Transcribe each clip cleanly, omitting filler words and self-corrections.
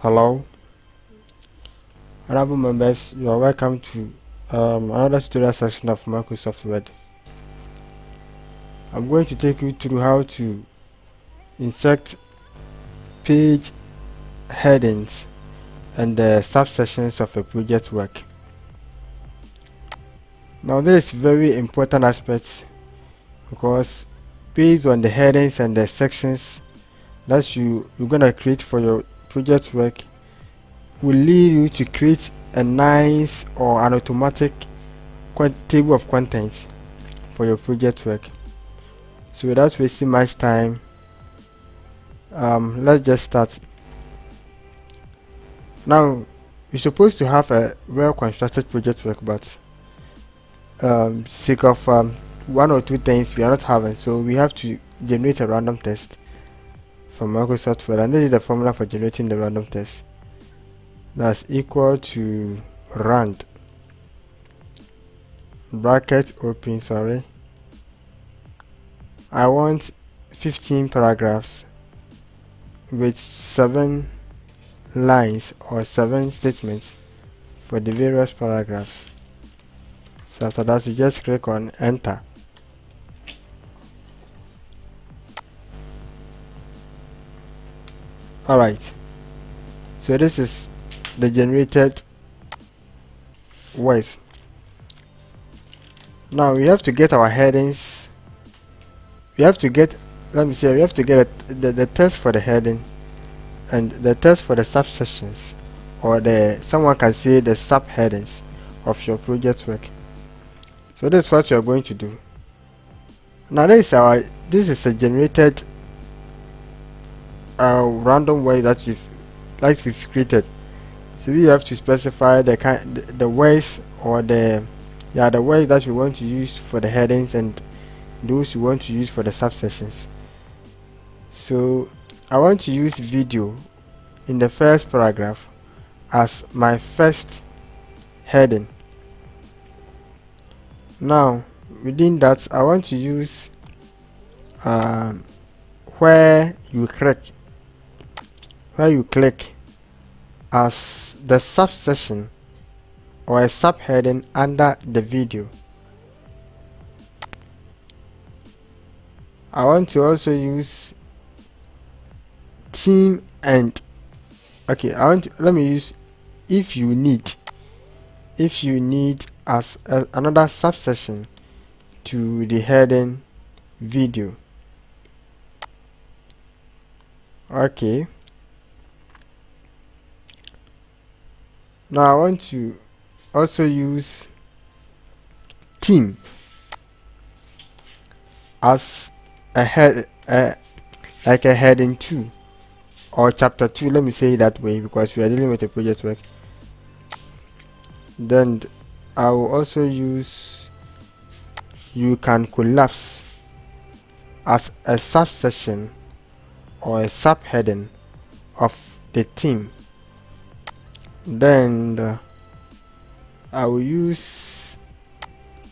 Hello, honorable members, you are welcome to another tutorial section of Microsoft Word. I'm going to take you through how to insert page headings and the subsections of a project work. Now this is very important aspect because based on the headings and the sections that you're gonna create for your project work will lead you to create a nice or an automatic table of contents for your project work. So without wasting much time, let's just start. Now you're supposed to have a well constructed project work, but sake of one or two things we are not having, so we have to generate a random test from Microsoft Word, and this is the formula for generating the random test. That's equal to rand bracket open, sorry, I want 15 paragraphs with 7 lines or 7 statements for the various paragraphs. So after that you just click on enter. Alright, so this is the generated words. Now we have to get our headings. We have to get, let me say, we have to get the text for the heading and the text for the subsections, or someone can say the subheadings of your project work. So this is what you are going to do. Now this is a generated random way that we've created. So we have to specify the words or the words that we want to use for the headings and those we want to use for the subsections. So I want to use video in the first paragraph as my first heading. Now within that I want to use where you click as the subsection or a subheading under the video. I want to also use theme and let me use if you need as another subsection to the heading video. Okay, now I want to also use theme as a like a heading 2 or chapter 2, let me say it that way because we are dealing with a project work. Then I will also use you can collapse as a subsection or a subheading of the theme. Then I will use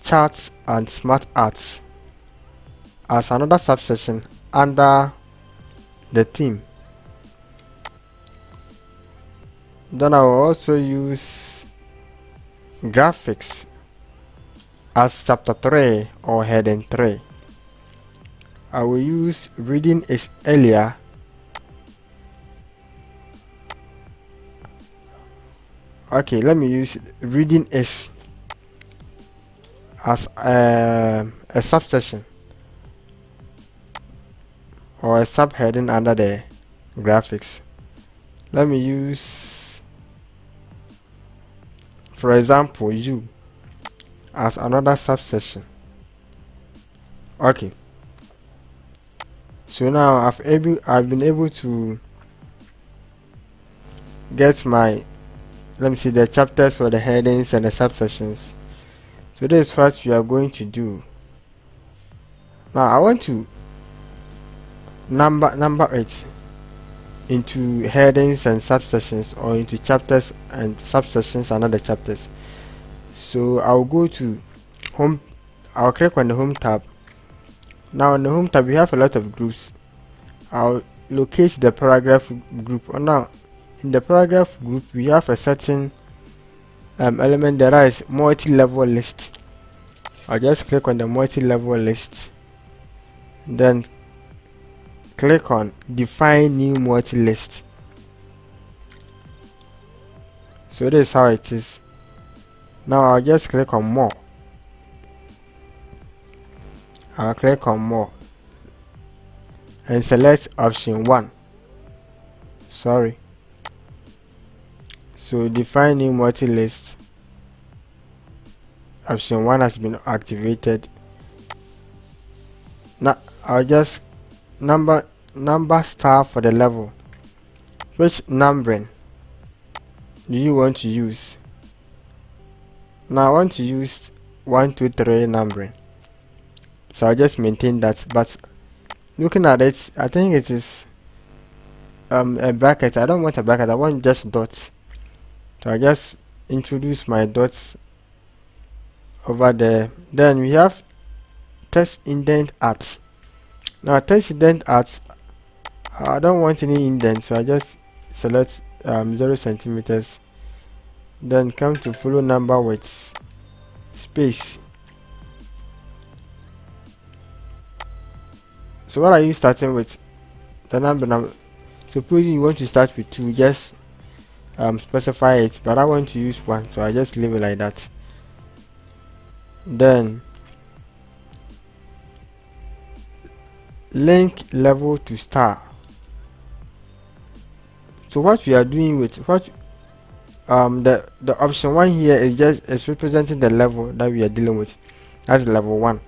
charts and smart arts as another subsection under the theme. Then I will also use graphics as chapter 3 or heading 3. I will use reading is earlier let me use reading is as a subsection or a subheading under the graphics. Let me use, for example, you as another subsection. Okay, so now I've been able to get my, let me see, the chapters for the headings and the subsections. So this is what we are going to do. Now I want to number it into headings and subsections, or into chapters and subsections and other chapters. So I'll go to home, I'll click on the home tab. Now on the home tab we have a lot of groups. I'll locate the paragraph group. Now in the paragraph group we have a certain element that is multi-level list. I'll just click on the multi-level list, then click on define new multi-list. So this is how it is. Now I'll just click on more. I'll click on more and select option 1. Sorry. So define new multi-list. Option 1 has been activated. Now I'll just number star for the level. Which numbering do you want to use? Now I want to use 1, 2, 3 numbering. So I'll just maintain that, but looking at it, I think it is a bracket. I don't want a bracket, I want just dots. So I just introduce my dots over there. Then we have text indent at. Now text indent at, I don't want any indent, so I just select 0 centimeters. Then come to follow number with space. So what are you starting with? The number. Suppose you want to start with 2, just specify it, but I want to use 1, so I just leave it like that. Then link level to star. So what we are doing with what the option 1 here is representing the level that we are dealing with. That's level 1.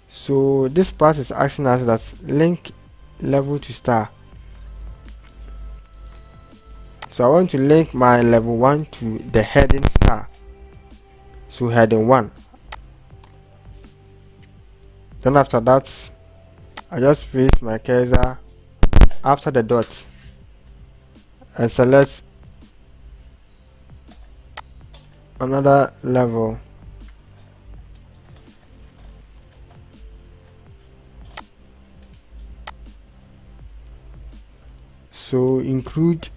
So this part is asking us that link level to star. So I want to link my level 1 to the heading star. So heading 1. Then after that, I just place my cursor after the dot and select another level. So include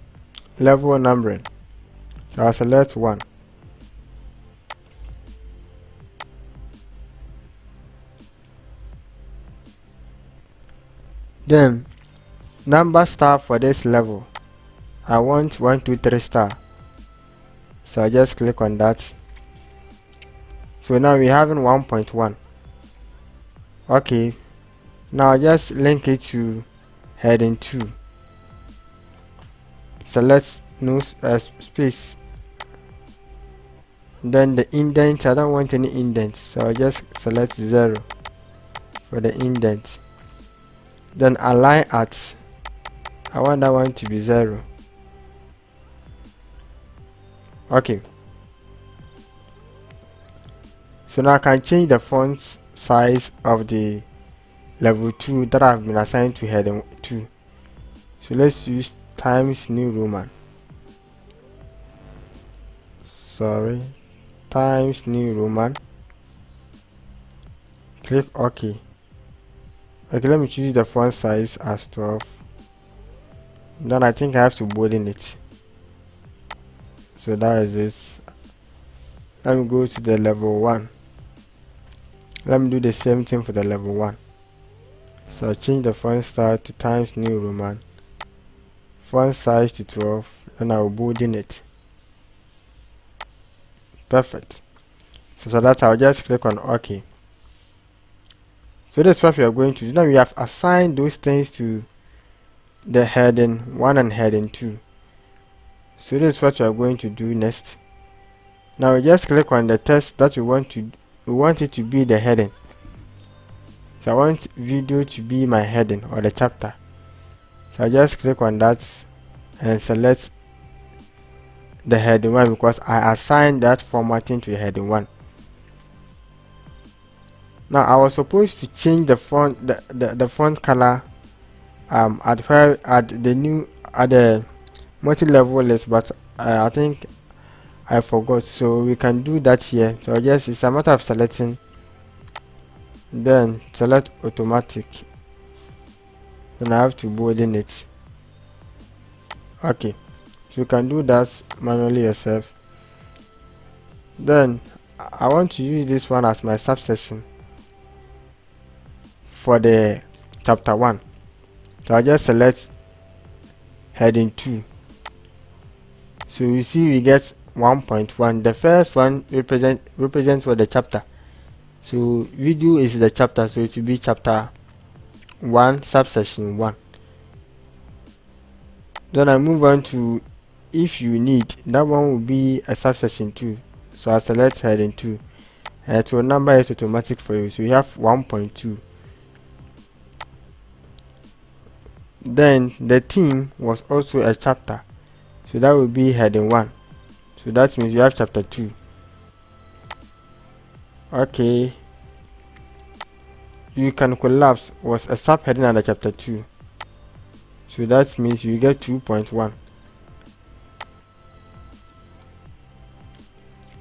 level numbering. So I'll select 1. Then number star for this level. I want 1, 2, 3 star. So I just click on that. So now we're having 1.1. Okay. Now just link it to heading 2. Select no space. Then the indent, I don't want any indent, so I just select 0 for the indent. Then align at, I want that one to be 0. Okay. So now I can change the font size of the level 2 that I've been assigned to heading 2. So let's use Times New Roman. Sorry. Times New Roman. Click OK. Okay, let me choose the font size as 12. Then I think I have to bolden it. So that is it. Let me go to the level 1. Let me do the same thing for the level 1. So I change the font style to Times New Roman. Font size to 12. Then I will bolden it. Perfect. So that I'll just click on OK. So that's what we are going to do. Now we have assigned those things to the heading 1 and heading 2. So this is what we are going to do next. Now we just click on the text that we want it to be the heading. So I want video to be my heading or the chapter. So I just click on that and select the heading 1 because I assigned that formatting to heading 1. Now I was supposed to change the font the font color at the multi-level list, but I think I forgot, so we can do that here. So just it's a matter of selecting, then select automatic, then I have to bolden it. Okay, So you can do that manually yourself. Then I want to use this one as my subsection for the chapter 1. So I'll just select heading 2. So you see we get 1.1. The first one represents for the chapter. So video is the chapter, so it will be chapter 1 subsection 1. Then I move on to if you need, that one will be a subsection 2. So I select heading 2. And it will number it automatic for you. So you have 1.2. Then the theme was also a chapter. So that will be heading 1. So that means you have chapter 2. Okay. You can collapse was a subheading under chapter 2. So that means you get 2.1.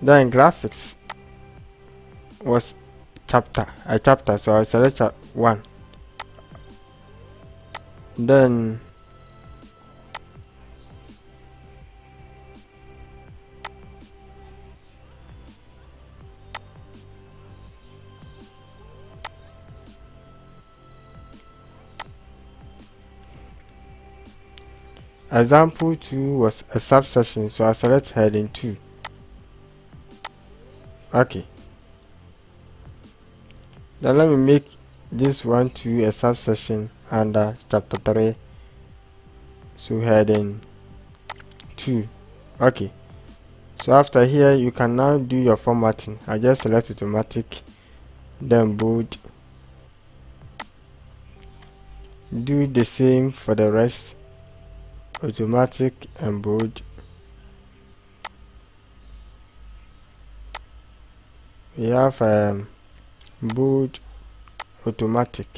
Then graphics was a chapter, so I select 1. Then example 2 was a subsection, so I select heading 2. Okay. Then let me make this one to a subsection under chapter 3. So heading 2. Okay. So after here you can now do your formatting. I just select automatic, then bold. Do the same for the rest, automatic and bold. We have bold, automatic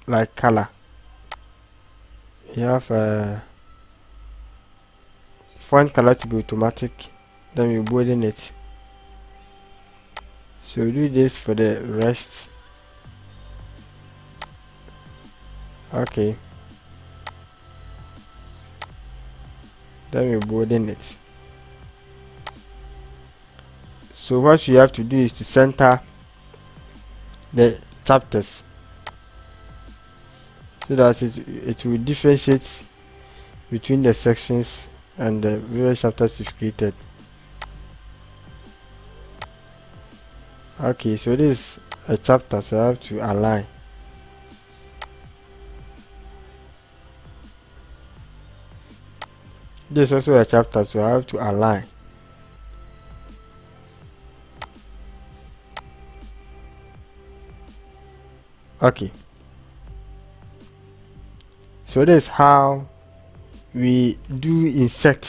like color. We have font color to be automatic, then we bolden it. So do this for the rest. Okay, then we bolden it. So what you have to do is to center the chapters so that it will differentiate between the sections and the various chapters you've created. Okay, so this is a chapter, so I have to align. This is also a chapter, so I have to align. Okay, so this is how we do insert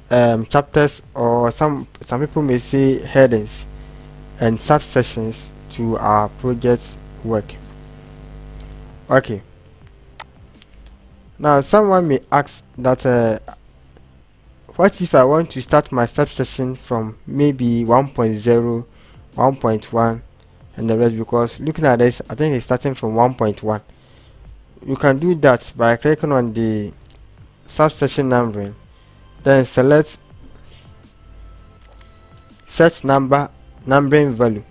chapters, or some people may say headings and subsections to our project work. Okay, now someone may ask that what if I want to start my subsection from maybe 1.0, 1.1 and the rest, because looking at this I think it's starting from 1.1. You can do that by clicking on the subsection numbering, then select set numbering value.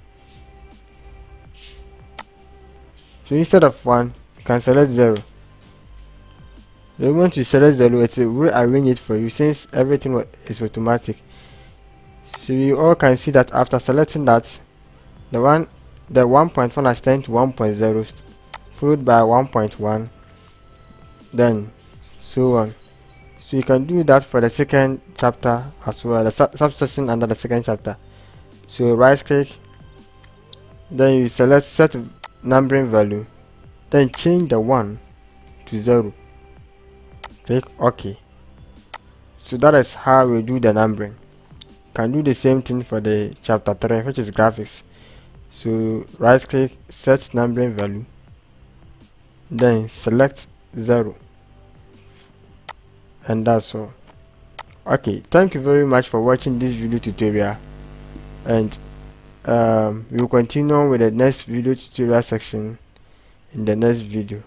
So instead of 1 you can select 0. The moment you select 0, it will rearrange it for you since everything is automatic. So you all can see that after selecting that, the 1.1 has turned to 1.0, followed by 1.1, then so on. So you can do that for the second chapter as well, the subsection under the second chapter. So right click, then you select set numbering value, then change the 1 to 0. Click OK. So that is how we do the numbering. You can do the same thing for the chapter 3, which is graphics. So right click, set numbering value, then select 0, and that's all. Okay, thank you very much for watching this video tutorial, and we will continue with the next video tutorial section in the next video.